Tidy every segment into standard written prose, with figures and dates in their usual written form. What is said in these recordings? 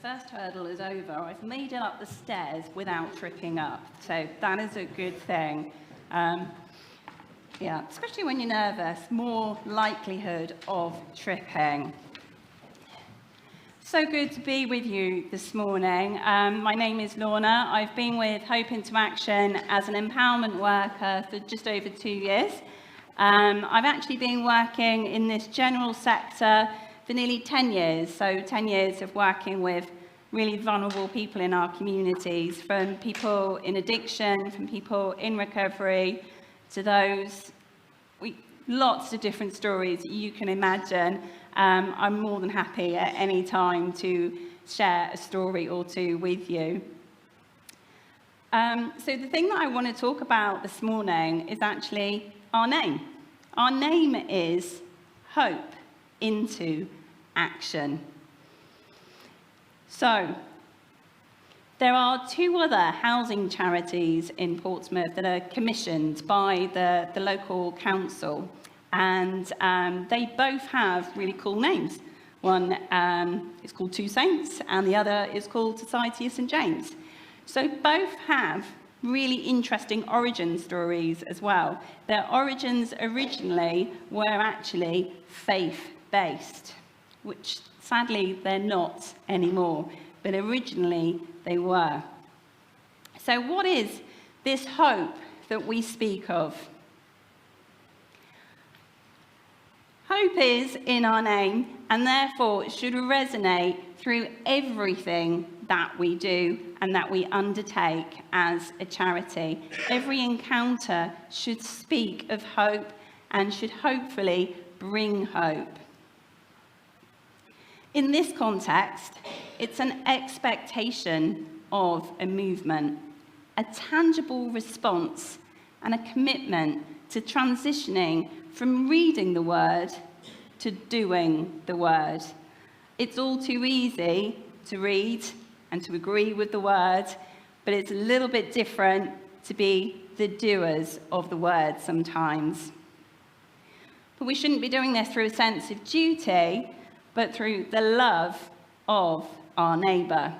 first hurdle is over. I've made it up the stairs without tripping up. So that is a good thing. Yeah, especially when you're nervous, more likelihood of tripping. So good to be with you this morning. My name is Lorna. I've been with Hope into Action as an empowerment worker for just over 2 years. I've actually been working in this general sector for nearly 10 years. So 10 years of working with really vulnerable people in our communities, from people in addiction, from people in recovery, to those, lots of different stories you can imagine. I'm more than happy at any time to share a story or two with you. So the thing that I want to talk about this morning is actually our name. Our name is Hope into Action. So, there are 2 other housing charities in Portsmouth that are commissioned by the local council, and they both have really cool names. One is called Two Saints, and the other is called Society of St James. So both have really interesting origin stories as well. Their origins originally were actually faith-based, which sadly they're not anymore, but originally they were. So what is this hope that we speak of? Hope is in our name, and therefore it should resonate through everything that we do and that we undertake as a charity. Every encounter should speak of hope and should hopefully bring hope. In this context, it's an expectation of a movement, a tangible response, and a commitment to transitioning from reading the word to doing the word. It's all too easy to read and to agree with the word, but it's a little bit different to be the doers of the word sometimes. But we shouldn't be doing this through a sense of duty, but through the love of our neighbour.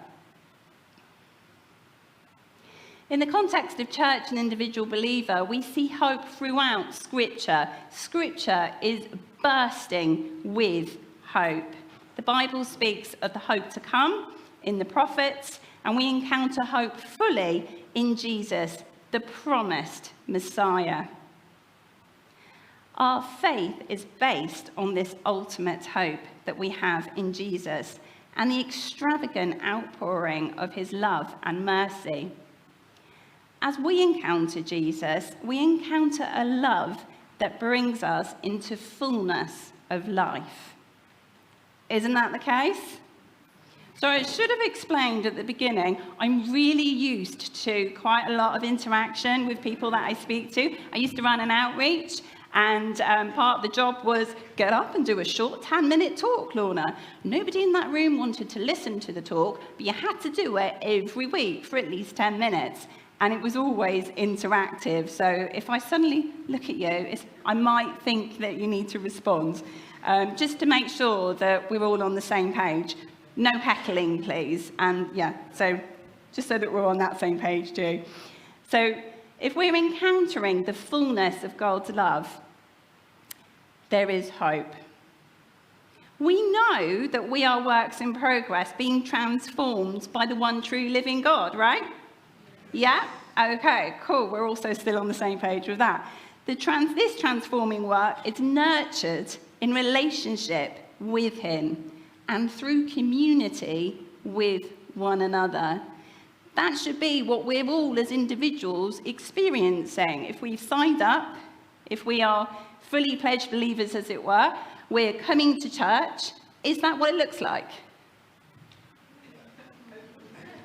In the context of church and individual believer, we see hope throughout Scripture. Scripture is bursting with hope. The Bible speaks of the hope to come in the prophets, and we encounter hope fully in Jesus, the promised Messiah. Our faith is based on this ultimate hope that we have in Jesus and the extravagant outpouring of his love and mercy. As we encounter Jesus, we encounter a love that brings us into fullness of life. Isn't that the case? So I should have explained at the beginning, I'm really used to quite a lot of interaction with people that I speak to. I used to run an outreach, and part of the job was get up and do a short 10-minute talk, Lorna. Nobody in that room wanted to listen to the talk, but you had to do it every week for at least 10 minutes. And it was always interactive. So if I suddenly look at you, I might think that you need to respond, just to make sure that we're all on the same page. No heckling, please. And yeah, so just so that we're on that same page too. So if we're encountering the fullness of God's love, there is hope. We know that we are works in progress, being transformed by the one true living God, right? Yeah? Okay, cool. We're also still on the same page with that. This transforming work is nurtured in relationship with him and through community with one another. That should be what we're all as individuals experiencing. If we've signed up, if we are fully pledged believers, as it were, we're coming to church, is that what it looks like?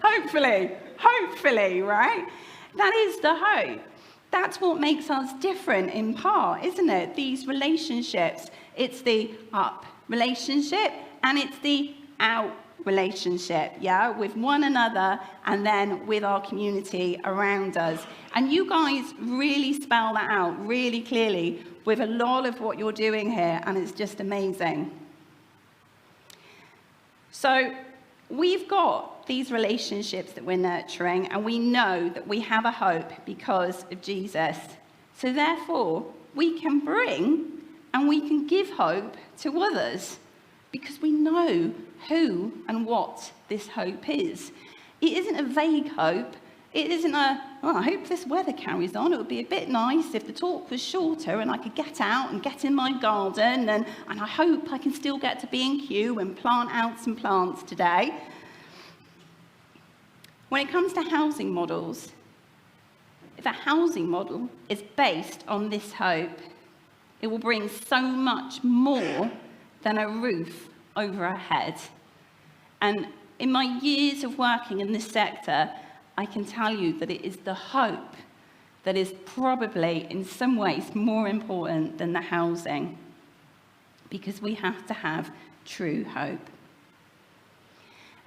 Hopefully, right? That is the hope. That's what makes us different in part, isn't it? These relationships. It's the up relationship and it's the out relationship, yeah, with one another and then with our community around us. And you guys really spell that out really clearly with a lot of what you're doing here, and it's just amazing. So We've got these relationships that we're nurturing, and we know that we have a hope because of Jesus. So therefore, we can bring and we can give hope to others because we know who and what this hope is. It isn't a vague hope. It isn't I hope this weather carries on. It would be a bit nice if the talk was shorter and I could get out and get in my garden, and I hope I can still get to B&Q and plant out some plants today. When it comes to housing models, if a housing model is based on this hope, it will bring so much more than a roof over our head. And in my years of working in this sector, I can tell you that it is the hope that is probably in some ways more important than the housing, because we have to have true hope.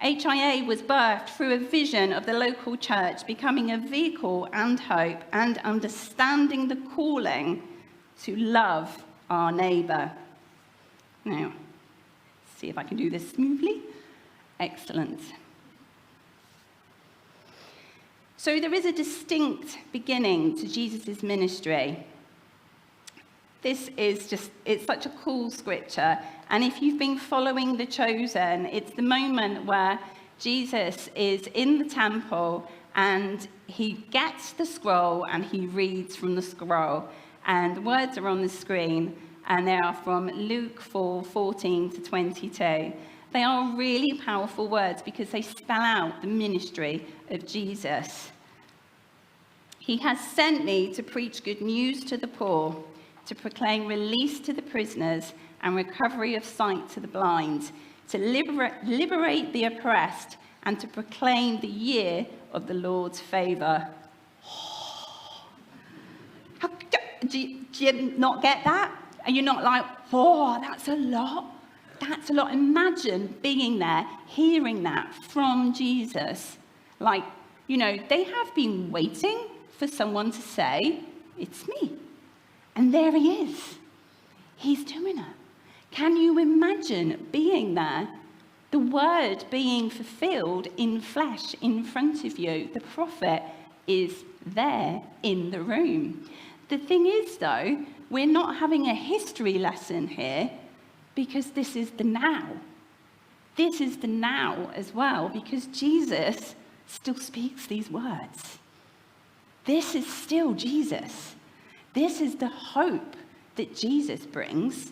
HIA was birthed through a vision of the local church becoming a vehicle and hope and understanding the calling to love our neighbour. Now, see if I can do this smoothly. Excellent. So there is a distinct beginning to Jesus' ministry. This is it's such a cool scripture. And if you've been following The Chosen, it's the moment where Jesus is in the temple and he gets the scroll and he reads from the scroll. And the words are on the screen, and they are from Luke 4:14 to 22. They are really powerful words because they spell out the ministry of Jesus. He has sent me to preach good news to the poor, to proclaim release to the prisoners and recovery of sight to the blind, to liberate the oppressed, and to proclaim the year of the Lord's favour. Do you not get that? Are you not like, that's a lot? That's a lot. Imagine being there, hearing that from Jesus. Like, they have been waiting for someone to say, it's me. And there he is. He's doing it. Can you imagine being there? The word being fulfilled in flesh in front of you. The prophet is there in the room. The thing is, though, we're not having a history lesson here because this is the now. This is the now as well, because Jesus still speaks these words. This is still Jesus. This is the hope that Jesus brings.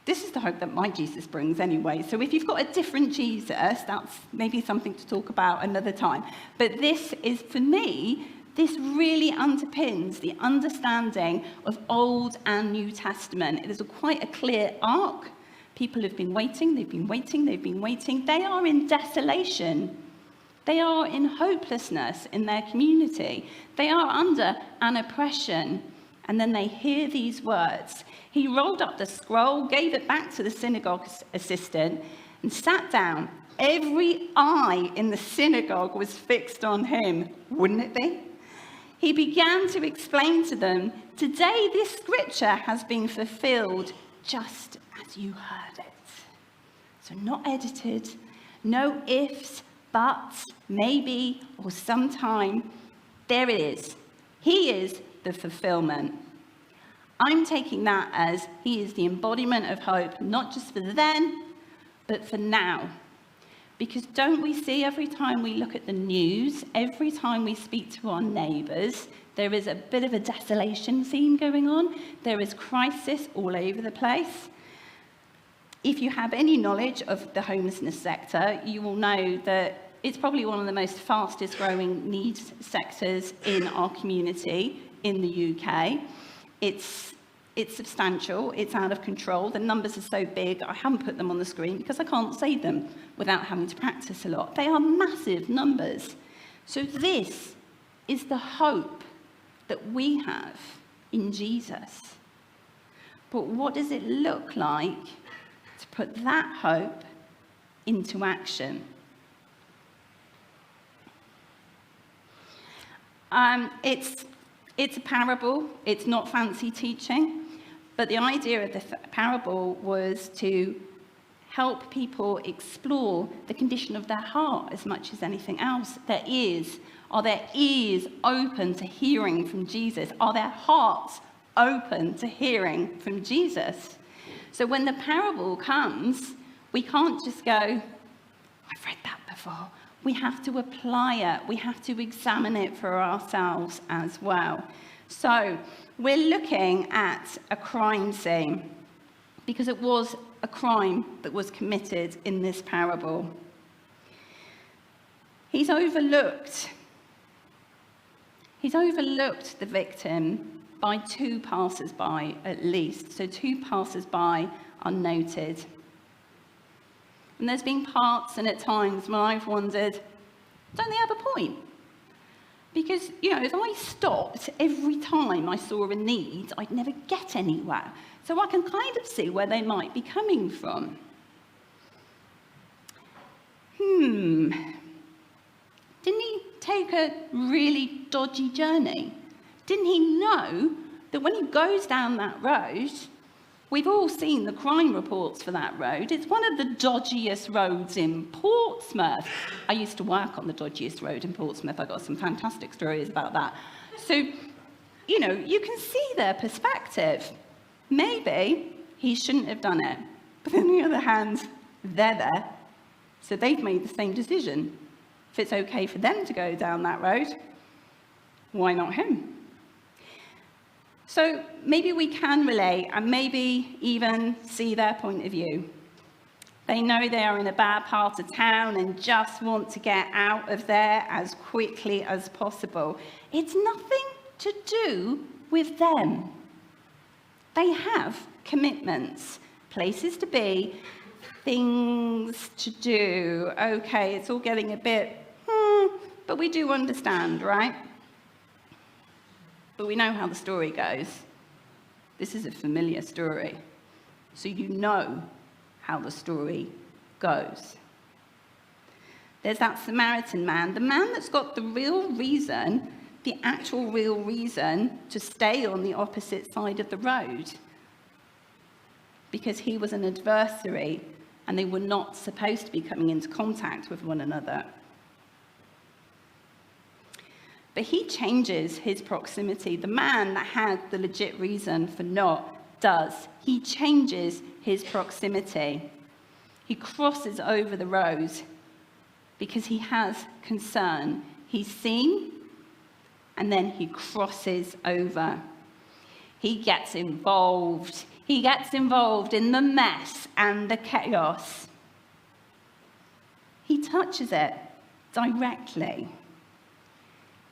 This is the hope that my Jesus brings anyway. So if you've got a different Jesus, that's maybe something to talk about another time. But this is, for me, this really underpins the understanding of Old and New Testament. It is quite a clear arc. People have been waiting, they've been waiting, they've been waiting. They are in desolation. They are in hopelessness in their community. They are under an oppression. And then they hear these words. He rolled up the scroll, gave it back to the synagogue assistant, and sat down. Every eye in the synagogue was fixed on him, wouldn't it be? He began to explain to them, today this scripture has been fulfilled just as you heard it. So not edited, no ifs, buts, maybe, or sometime. There it is. He is the fulfillment. I'm taking that as he is the embodiment of hope, not just for then, but for now. Because don't we see every time we look at the news, every time we speak to our neighbours, there is a bit of a desolation theme going on. There is crisis all over the place. If you have any knowledge of the homelessness sector, you will know that it's probably one of the most fastest growing needs sectors in our community in the UK. It's substantial, it's out of control. The numbers are so big, I haven't put them on the screen because I can't say them without having to practice a lot. They are massive numbers. So this is the hope that we have in Jesus. But what does it look like to put that hope into action? It's a parable. It's not fancy teaching. But the idea of the parable was to help people explore the condition of their heart as much as anything else. Are their ears open to hearing from Jesus? Are their hearts open to hearing from Jesus? So when the parable comes, we can't just go, I've read that before. We have to apply it. We have to examine it for ourselves as well. So we're looking at a crime scene because it was a crime that was committed in this parable. He's overlooked the victim by 2 passers-by at least. So 2 passers-by are noted. And there's been parts and at times when I've wondered, don't they have a point? Because, if I stopped every time I saw a need, I'd never get anywhere. So I can kind of see where they might be coming from. Didn't he take a really dodgy journey? Didn't he know that when he goes down that road, we've all seen the crime reports for that road. It's one of the dodgiest roads in Portsmouth. I used to work on the dodgiest road in Portsmouth. I got some fantastic stories about that. So, you can see their perspective. Maybe he shouldn't have done it. But on the other hand, they're there. So they've made the same decision. If it's okay for them to go down that road, why not him? So maybe we can relate and maybe even see their point of view. They know they are in a bad part of town and just want to get out of there as quickly as possible. It's nothing to do with them. They have commitments, places to be, things to do. Okay, it's all getting a bit, but we do understand, right? But we know how the story goes. This is a familiar story. So you know how the story goes. There's that Samaritan man, the man that's got the actual real reason to stay on the opposite side of the road. Because he was an adversary and they were not supposed to be coming into contact with one another. But he changes his proximity. The man that had the legit reason for not does. He changes his proximity. He crosses over the road because he has concern. He's seen, and then he crosses over. He gets involved. He gets involved in the mess and the chaos. He touches it directly.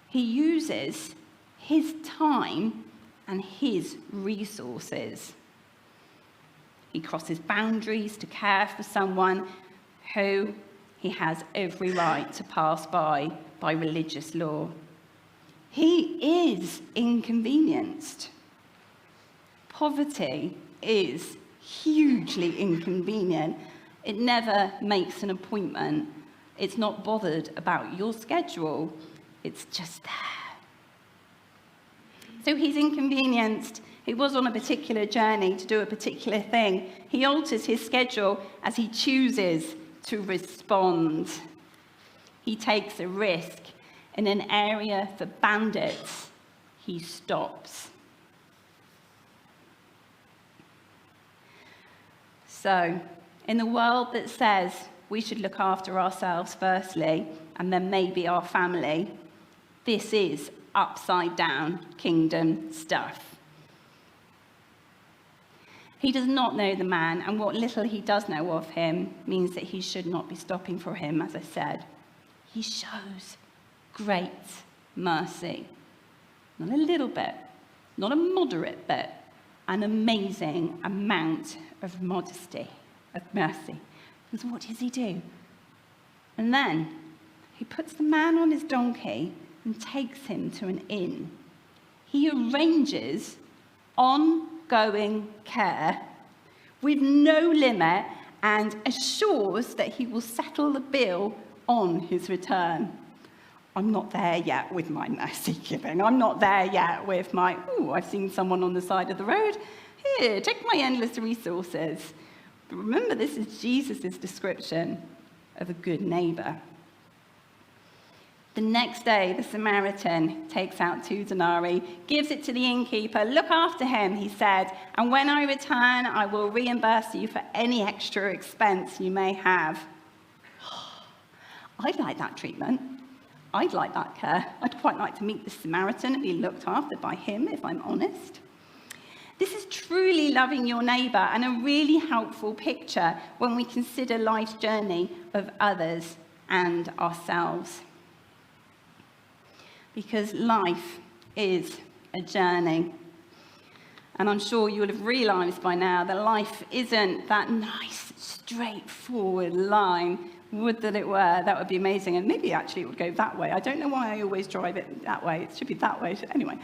He uses his time and his resources. He crosses boundaries to care for someone who he has every right to pass by religious law. He is inconvenienced. Poverty is hugely inconvenient. It never makes an appointment. It's not bothered about your schedule. It's just there. So he's inconvenienced. He was on a particular journey to do a particular thing. He alters his schedule as he chooses to respond. He takes a risk. In an area for bandits, he stops. So, in the world that says we should look after ourselves firstly, and then maybe our family, this is upside down kingdom stuff. He does not know the man, and what little he does know of him means that he should not be stopping for him, as I said. He shows great mercy. Not a little bit, not a moderate bit, an amazing amount of modesty, of mercy. Because what does he do? And then he puts the man on his donkey and takes him to an inn. He arranges ongoing care with no limit and assures that he will settle the bill on his return. I'm not there yet with my mercy giving. I'm not there yet with I've seen someone on the side of the road. Here, take my endless resources. But remember, this is Jesus' description of a good neighbor. The next day, the Samaritan takes out 2 denarii, gives it to the innkeeper. Look after him, he said, and when I return, I will reimburse you for any extra expense you may have. I'd like that treatment. I'd like that care. I'd quite like to meet the Samaritan and be looked after by him, if I'm honest. This is truly loving your neighbour and a really helpful picture when we consider life's journey of others and ourselves. Because life is a journey. And I'm sure you will have realised by now that life isn't that nice, straightforward line. Would that it were, that would be amazing. And maybe actually it would go that way. I don't know why I always drive it that way. It should be that way. Anyway,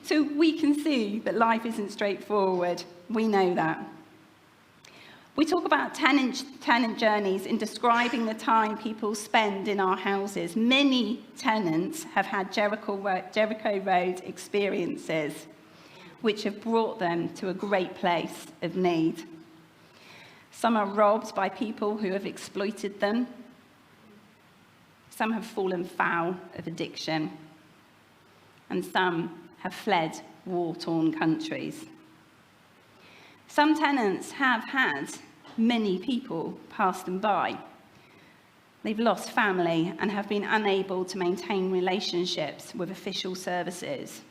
so we can see that life isn't straightforward. We know that. We talk about tenant journeys in describing the time people spend in our houses. Many tenants have had Jericho Road experiences, which have brought them to a great place of need. Some are robbed by people who have exploited them. Some have fallen foul of addiction. And some have fled war-torn countries. Some tenants have had many people pass them by. They've lost family and have been unable to maintain relationships with official services.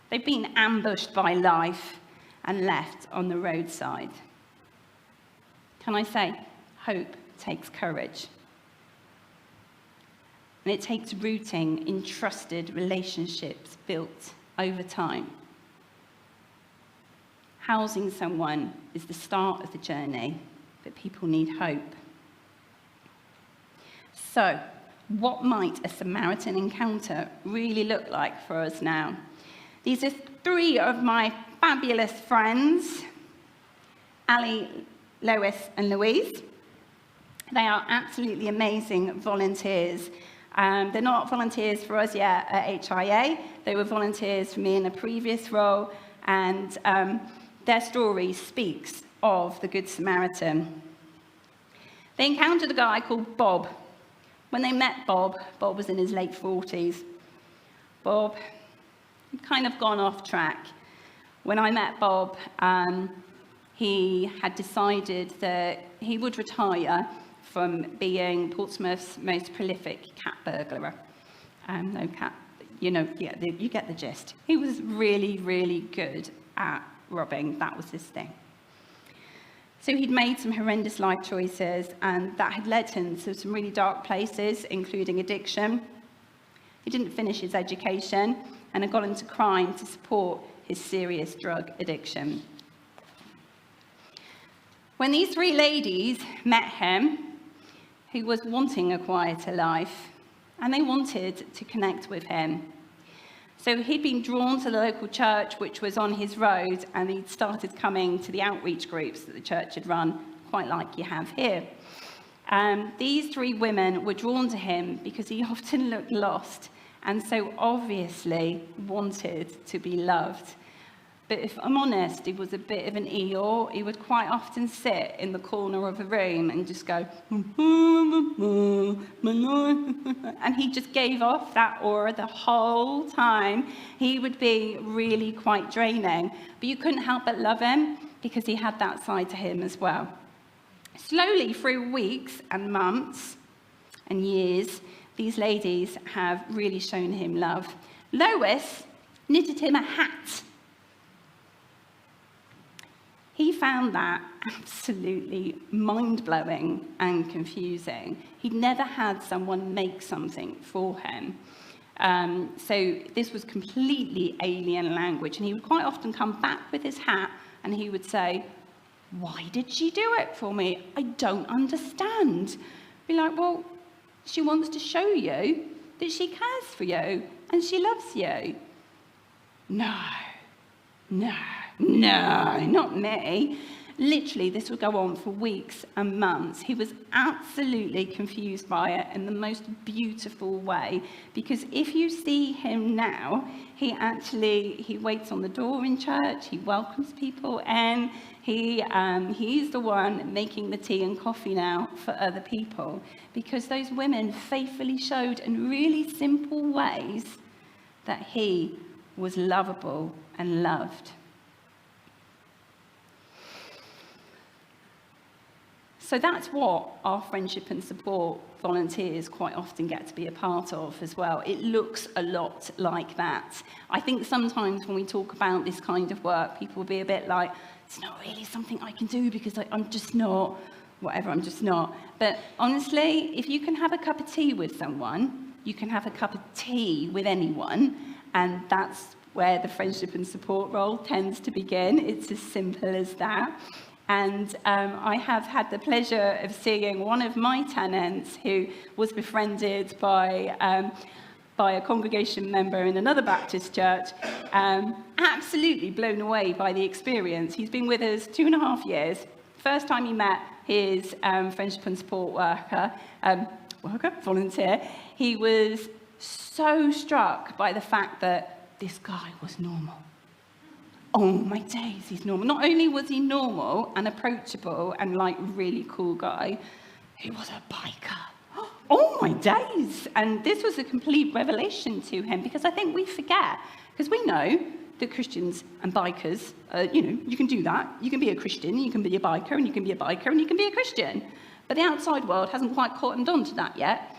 They've been ambushed by life and left on the roadside. Can I say, hope takes courage. And it takes rooting in trusted relationships built over time. Housing someone is the start of the journey, but people need hope. So, what might a Samaritan encounter really look like for us now? These are 3 of my fabulous friends, Ali, Lois, and Louise. They are absolutely amazing volunteers. They're not volunteers for us yet at HIA. They were volunteers for me in a previous role, and their story speaks of the Good Samaritan. They encountered a guy called Bob. When they met Bob was in his late 40s. Bob had kind of gone off track. When I met Bob, he had decided that he would retire from being Portsmouth's most prolific cat burglar. No cat, you get the gist. He was really, really good at robbing. That was his thing. So he'd made some horrendous life choices, and that had led him to some really dark places, including addiction. He didn't finish his education and had got into crime to support his serious drug addiction. When these 3 ladies met him, he was wanting a quieter life, and they wanted to connect with him. So he'd been drawn to the local church, which was on his road, and he'd started coming to the outreach groups that the church had run, quite like you have here. These 3 women were drawn to him because he often looked lost, and so obviously wanted to be loved. But if I'm honest, he was a bit of an Eeyore. He would quite often sit in the corner of a room and just go, and he just gave off that aura the whole time. He would be really quite draining, but you couldn't help but love him because he had that side to him as well. Slowly, through weeks and months and years, these ladies have really shown him love. Lois knitted him a hat. He found that absolutely mind-blowing and confusing. He'd never had someone make something for him. So this was completely alien language. And he would quite often come back with his hat and he would say, "Why did she do it for me? I don't understand." Be like, well, she wants to show you that she cares for you and she loves you. No, not me. Literally, this would go on for weeks and months. He was absolutely confused by it in the most beautiful way, because if you see him now, he waits on the door in church, he welcomes people in, he's the one making the tea and coffee now for other people, because those women faithfully showed in really simple ways that he was lovable and loved. So that's what our friendship and support volunteers quite often get to be a part of as well. It looks a lot like that. I think sometimes when we talk about this kind of work, people will be a bit like, it's not really something I can do because I'm just not, whatever, I'm just not. But honestly, if you can have a cup of tea with someone, you can have a cup of tea with anyone, and that's where the friendship and support role tends to begin. It's as simple as that. And I have had the pleasure of seeing one of my tenants who was befriended by a congregation member in another Baptist church, absolutely blown away by the experience. He's been with us 2.5 years. First time he met his friendship and support volunteer, he was so struck by the fact that this guy was normal. Oh my days, he's normal. Not only was he normal and approachable and like really cool guy, he was a biker. Oh my days. And this was a complete revelation to him, because I think we forget, because we know that Christians and bikers, you can do that. You can be a Christian, you can be a biker, and you can be a biker, and you can be a Christian. But the outside world hasn't quite cottoned on to that yet.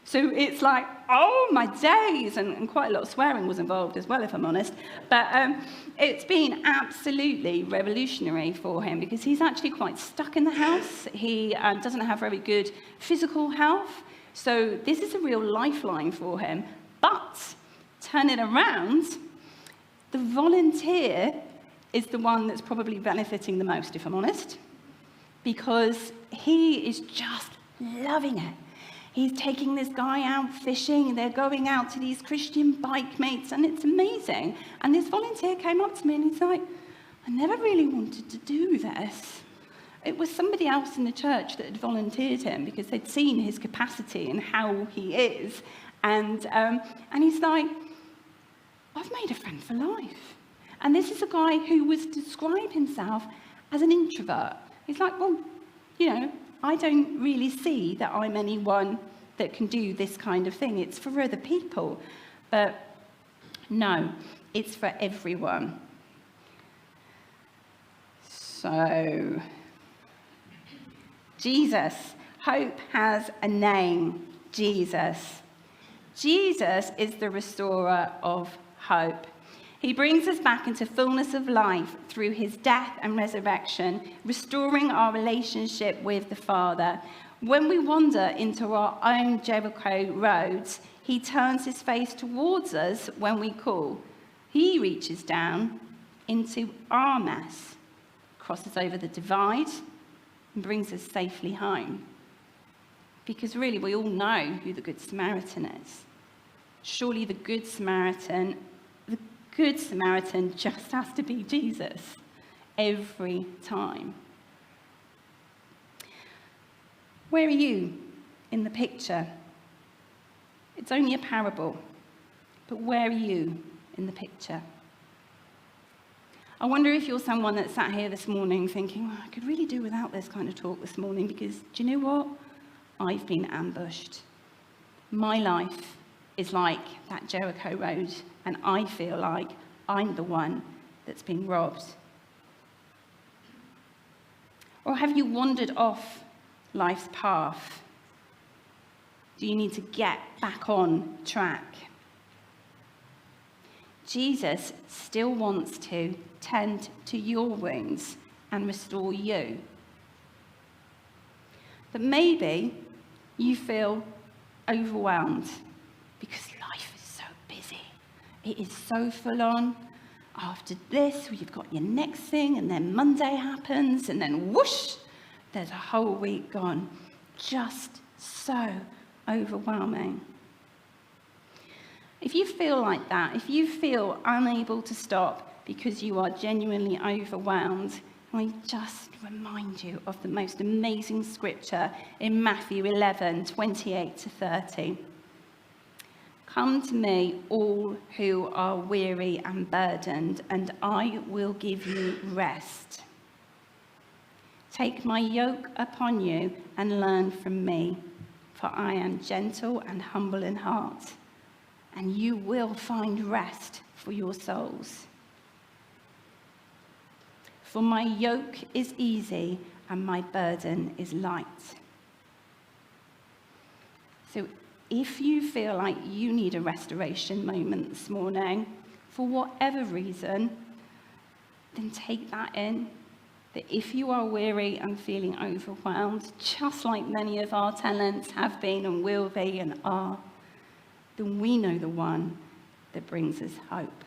So it's like, oh my days, and quite a lot of swearing was involved as well, if I'm honest. But it's been absolutely revolutionary for him, because he's actually quite stuck in the house. He doesn't have very good physical health. So this is a real lifeline for him. But turn it around, the volunteer is the one that's probably benefiting the most, if I'm honest, because he is just loving it. He's taking this guy out fishing, they're going out to these Christian bike mates, and it's amazing. And this volunteer came up to me and he's like, I never really wanted to do this. It was somebody else in the church that had volunteered him because they'd seen his capacity and how he is. And he's like, I've made a friend for life. And this is a guy who was describe himself as an introvert. He's like, well, I don't really see that I'm anyone that can do this kind of thing. It's for other people. But no, it's for everyone. So, Jesus. Hope has a name, Jesus. Jesus is the restorer of hope. He brings us back into fullness of life through his death and resurrection, restoring our relationship with the Father. When we wander into our own Jericho roads, he turns his face towards us when we call. He reaches down into our mess, crosses over the divide, and brings us safely home. Because really, we all know who the Good Samaritan is. Surely the Good Samaritan just has to be Jesus every time. Where are you in the picture? It's only a parable, but where are you in the picture? I wonder if you're someone that sat here this morning thinking, I could really do without this kind of talk this morning, because do you know what? I've been ambushed. My life is like that Jericho road, and I feel like I'm the one that's been robbed. Or have you wandered off life's path? Do you need to get back on track? Jesus still wants to tend to your wounds and restore you. But maybe you feel overwhelmed because life is so busy. It is so full on. After this, you've got your next thing, and then Monday happens, and then whoosh, there's a whole week gone. Just so overwhelming. If you feel like that, if you feel unable to stop because you are genuinely overwhelmed, can I just remind you of the most amazing scripture in Matthew 11:28-30. Come to me, all who are weary and burdened, and I will give you rest. Take my yoke upon you and learn from me, for I am gentle and humble in heart, and you will find rest for your souls. For my yoke is easy and my burden is light. So if you feel like you need a restoration moment this morning, for whatever reason, then take that in. That if you are weary and feeling overwhelmed, just like many of our tenants have been and will be and are, then we know the one that brings us hope.